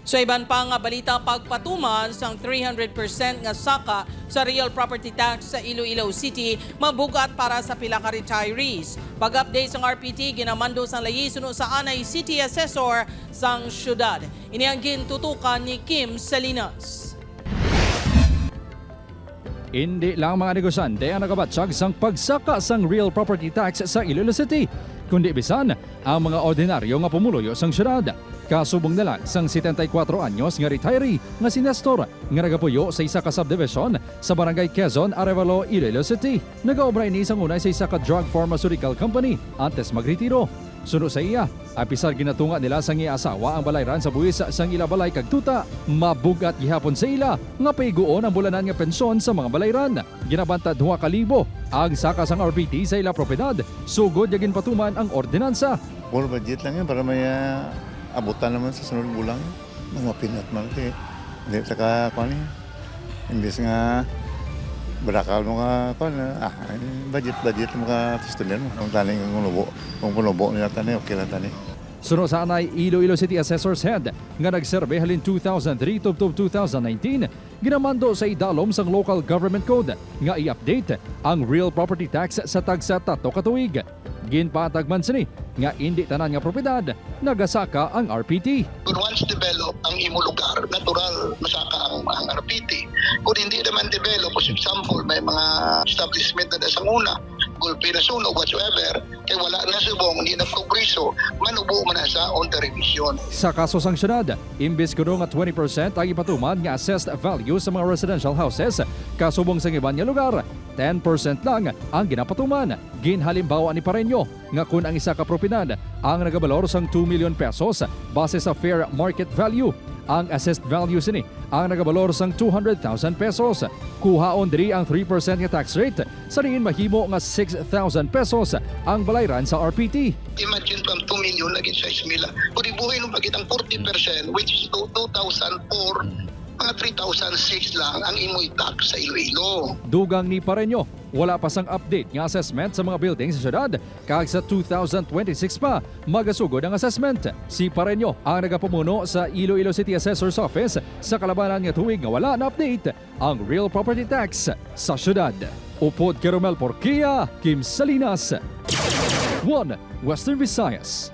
So iban pa nga balita pagpatuman sang 300% nga saka sa real property tax sa Iloilo City mabugat para sa pila ka retirees. Pag-update sang RPT ginamando sang layisuno sa anay City Assessor sang syudad. Ini ang gintutukan ni Kim Salinas. Hindi lang mga negosyante ang nakabatsyag sang pagsaka sang real property tax sa Iloilo City, kundi bisan ang mga ordinaryo nga pumuluyo sang syudad. Kasubong nila sang 74 anyos nga retiree nga si Nestor nga nagapuyo sa isa ka subdivision sa barangay Quezon, Arevalo, Iloilo City. Nagaobra ini sang unay sa isa ka drug pharmaceutical company antes magretiro. Suno sa iya, apisar ginatunga nila sang iasawa ang balayran sa buwis sang ila balay kag tuta. Mabugat gihapon sa ila nga paiguon ang bulanan nga pensyon sa mga balayran. Ginabantad 2,000 ang saka sang RPT sa ila propiedad. Sugod ya ginpatuman ang ordinansa. Full budget lang yan para may abutan naman sa sunod bulang. Mga pinat man ito. Hindi saka kung ano. Imbis nga berakal mo ka budget mo ka tustulian mo. Kung taling kung punubo nila tani, okay lang tani. Suno sa anay Iloilo City Assessor's Head nga nagserbe halin 2003 to 2019, ginamando sa idalom sang local government code nga i-update ang real property tax sa tagsa 3 ka tuig. Ginpaathag man sini nga hindi tanan nga propiedad nagasaka ang RPT. Kung once develop ang imo lugar, natural masaka ang RPT. Kung hindi naman develop, for example, may mga establishment na sa una, gulpi na sunog, whatsoever, kaya wala na subong, hindi na progreso, manubo man na sa on the revision. Sa kaso sang syudad, imbis kuno nga 20% ang ipatuman nga assessed value sa mga residential houses, kasubong sa iban nga lugar, 10% lang ang ginapatuman. Ginhalimbawa ni Pareño nga kung ang isa ka propiedad ang nagabalor sang 2 million pesos base sa fair market value, ang assessed value sini ang nagabalor sang 200,000 pesos. Kuhaon diri ang 3% nga tax rate, sa diin mahimo nga 6,000 pesos ang balayran sa RPT. Imagine from 2 million lagi 6 mila. Kung ibuhin mo pagitang 40%, which is 2,004, mga 3,006 lang ang imoy tax sa Iloilo. Dugang ni Pareño, wala pa sang update nga assessment sa mga buildings sa syudad, kag sa 2026 pa magasugod ang assessment. Si Pareño ang nagapamuno sa Iloilo City Assessor's Office sa kalabanan nga tuig nga wala na update ang real property tax sa syudad. Upod Keromel Porquia, Kim Salinas, 1 Western Visayas.